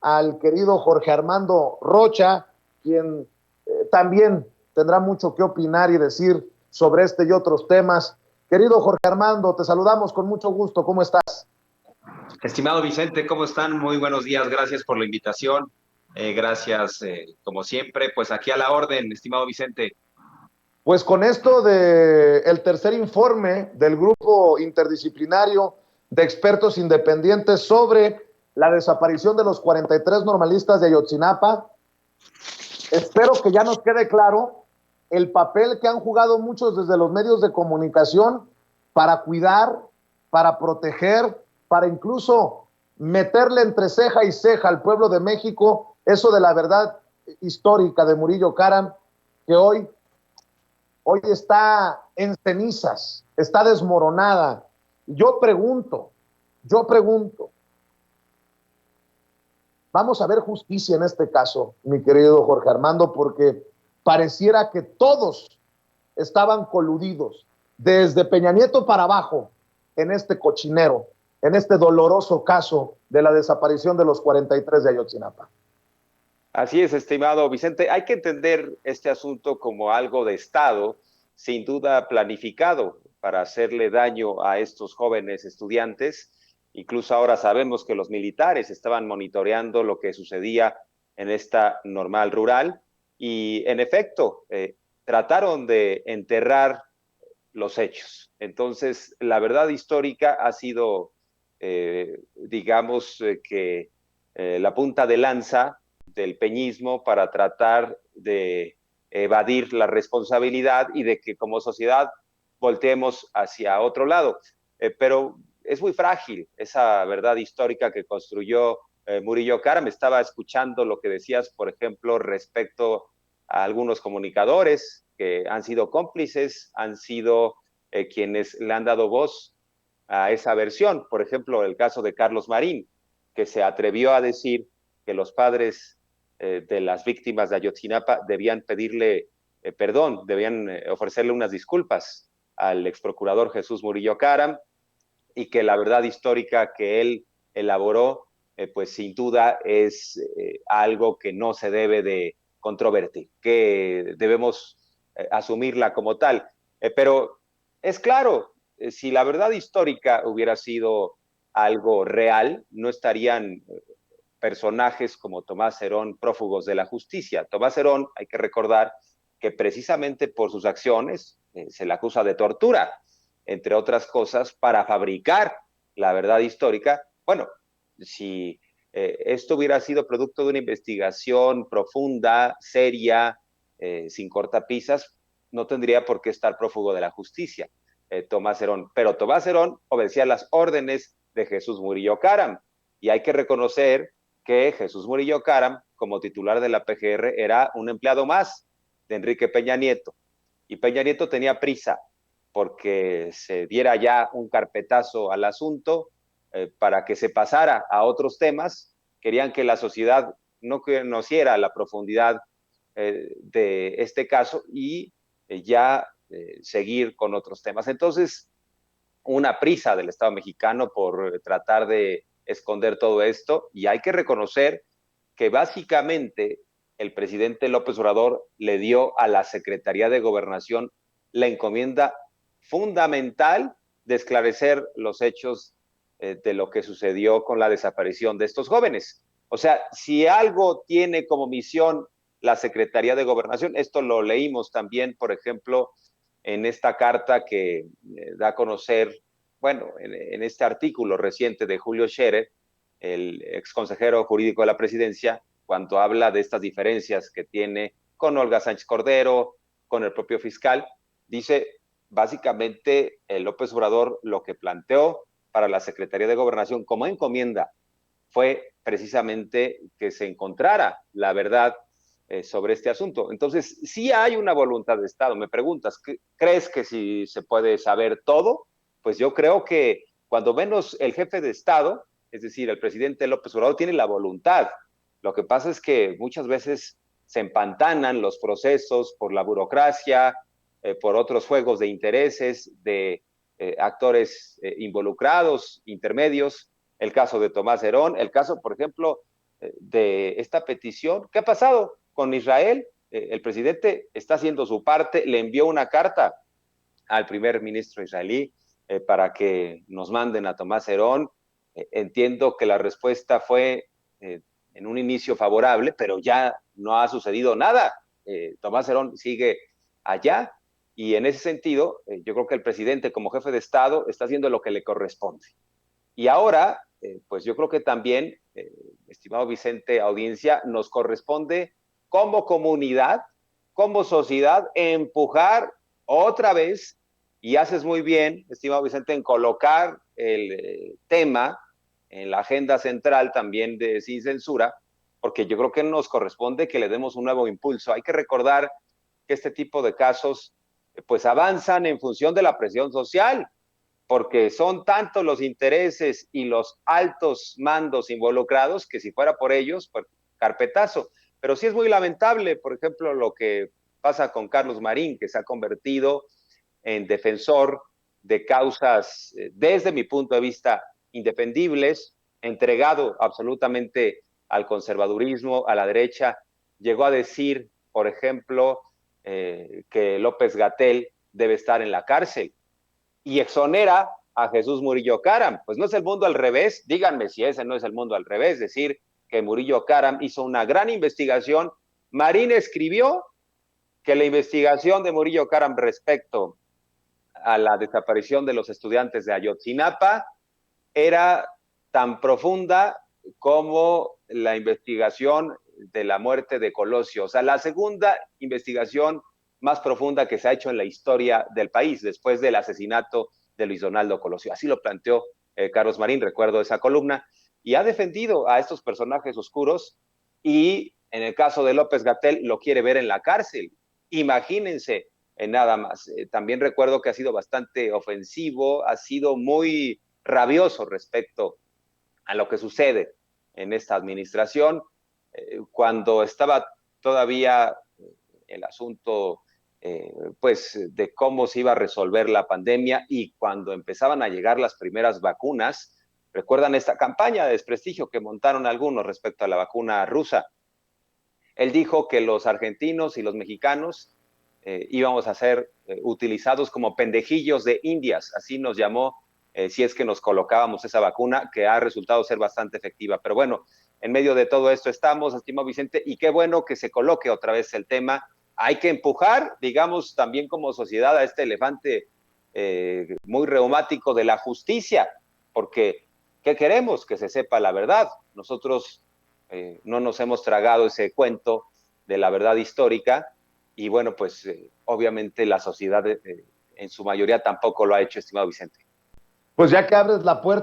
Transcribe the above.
al querido Jorge Armando Rocha, quien también tendrá mucho que opinar y decir sobre este y otros temas. Querido Jorge Armando, te saludamos con mucho gusto. ¿Cómo estás? Estimado Vicente, ¿cómo están? Muy buenos días, gracias por la invitación. Gracias, como siempre, pues aquí a la orden, estimado Vicente. Pues con esto del tercer informe del grupo interdisciplinario de expertos independientes sobre la desaparición de los 43 normalistas de Ayotzinapa, espero que ya nos quede claro el papel que han jugado muchos desde los medios de comunicación para cuidar, para proteger, para incluso meterle entre ceja y ceja al pueblo de México eso de la verdad histórica de Murillo Karam, que hoy está en cenizas, está desmoronada. Yo pregunto, vamos a ver justicia en este caso, mi querido Jorge Armando, porque pareciera que todos estaban coludidos, desde Peña Nieto para abajo, en este cochinero, en este doloroso caso de la desaparición de los 43 de Ayotzinapa. Así es, estimado Vicente. Hay que entender este asunto como algo de Estado, sin duda planificado para hacerle daño a estos jóvenes estudiantes. Incluso ahora sabemos que los militares estaban monitoreando lo que sucedía en esta normal rural y, en efecto, trataron de enterrar los hechos. Entonces, la verdad histórica ha sido, digamos, que la punta de lanza del peñismo para tratar de evadir la responsabilidad y de que como sociedad volteemos hacia otro lado. Pero es muy frágil esa verdad histórica que construyó Murillo Karam. Estaba escuchando lo que decías, por ejemplo, respecto a algunos comunicadores que han sido cómplices, han sido quienes le han dado voz a esa versión. Por ejemplo, el caso de Carlos Marín, que se atrevió a decir que los padres de las víctimas de Ayotzinapa debían pedirle perdón, debían ofrecerle unas disculpas al exprocurador Jesús Murillo Karam y que la verdad histórica que él elaboró, pues sin duda es algo que no se debe de controvertir, que debemos asumirla como tal. Pero es claro, si la verdad histórica hubiera sido algo real, no estarían personajes como Tomás Herón prófugos de la justicia. Tomás Herón, hay que recordar que precisamente por sus acciones se le acusa de tortura, entre otras cosas, para fabricar la verdad histórica. Bueno, si esto hubiera sido producto de una investigación profunda, seria, sin cortapisas, no tendría por qué estar prófugo de la justicia, Tomás Herón. Pero Tomás Herón obedecía las órdenes de Jesús Murillo Karam. Y hay que reconocer que Jesús Murillo Karam, como titular de la PGR, era un empleado más de Enrique Peña Nieto. Y Peña Nieto tenía prisa porque se diera ya un carpetazo al asunto para que se pasara a otros temas. Querían que la sociedad no conociera la profundidad de este caso y ya seguir con otros temas. Entonces, una prisa del Estado mexicano por tratar de esconder todo esto y hay que reconocer que básicamente el presidente López Obrador le dio a la Secretaría de Gobernación la encomienda fundamental de esclarecer los hechos de lo que sucedió con la desaparición de estos jóvenes. O sea, si algo tiene como misión la Secretaría de Gobernación, esto lo leímos también, por ejemplo, en esta carta que da a conocer, bueno, en este artículo reciente de Julio Scherer, el ex consejero jurídico de la presidencia, cuando habla de estas diferencias que tiene con Olga Sánchez Cordero, con el propio fiscal, dice básicamente López Obrador lo que planteó para la Secretaría de Gobernación como encomienda fue precisamente que se encontrara la verdad sobre este asunto. Entonces, sí hay una voluntad de Estado. Me preguntas, ¿crees que si se puede saber todo? Pues yo creo que cuando menos el jefe de Estado, es decir, el presidente López Obrador, tiene la voluntad. Lo que pasa es que muchas veces se empantanan los procesos por la burocracia, por otros juegos de intereses, de actores involucrados, intermedios, el caso de Tomás Herón, el caso, por ejemplo, de esta petición. ¿Qué ha pasado con Israel? El presidente está haciendo su parte, le envió una carta al primer ministro israelí para que nos manden a Tomás Herón. Entiendo que la respuesta fue en un inicio favorable, pero ya no ha sucedido nada. Tomás Herón sigue allá y en ese sentido yo creo que el presidente como jefe de Estado está haciendo lo que le corresponde. Y ahora, pues yo creo que también, estimado Vicente, audiencia, nos corresponde como comunidad, como sociedad, empujar otra vez, y haces muy bien, estimado Vicente, en colocar el tema en la agenda central también de Sin Censura, porque yo creo que nos corresponde que le demos un nuevo impulso. Hay que recordar que este tipo de casos pues avanzan en función de la presión social, porque son tantos los intereses y los altos mandos involucrados que si fuera por ellos, pues carpetazo. Pero sí es muy lamentable, por ejemplo, lo que pasa con Carlos Marín, que se ha convertido en defensor de causas, desde mi punto de vista, indefendibles, entregado absolutamente al conservadurismo, a la derecha. Llegó a decir, por ejemplo, que López-Gatell debe estar en la cárcel y exonera a Jesús Murillo Caram. Pues no es el mundo al revés, díganme si ese no es el mundo al revés, decir que Murillo Caram hizo una gran investigación. Marín escribió que la investigación de Murillo Caram respecto a la desaparición de los estudiantes de Ayotzinapa era tan profunda como la investigación de la muerte de Colosio. O sea, la segunda investigación más profunda que se ha hecho en la historia del país después del asesinato de Luis Donaldo Colosio. Así lo planteó Carlos Marín, recuerdo esa columna, y ha defendido a estos personajes oscuros y en el caso de López-Gatell lo quiere ver en la cárcel. Imagínense nada más. También recuerdo que ha sido bastante ofensivo, ha sido muy rabioso respecto a lo que sucede en esta administración. Cuando estaba todavía el asunto pues de cómo se iba a resolver la pandemia y cuando empezaban a llegar las primeras vacunas, recuerdan esta campaña de desprestigio que montaron algunos respecto a la vacuna rusa. Él dijo que los argentinos y los mexicanos íbamos a ser utilizados como pendejillos de indias, así nos llamó, si es que nos colocábamos esa vacuna, que ha resultado ser bastante efectiva. Pero bueno, en medio de todo esto estamos, estimado Vicente, y qué bueno que se coloque otra vez el tema. Hay que empujar, digamos, también como sociedad a este elefante muy reumático de la justicia, porque ¿qué queremos? Que se sepa la verdad. Nosotros no nos hemos tragado ese cuento de la verdad histórica y bueno, pues obviamente la sociedad en su mayoría tampoco lo ha hecho, estimado Vicente. Pues ya que abres la puerta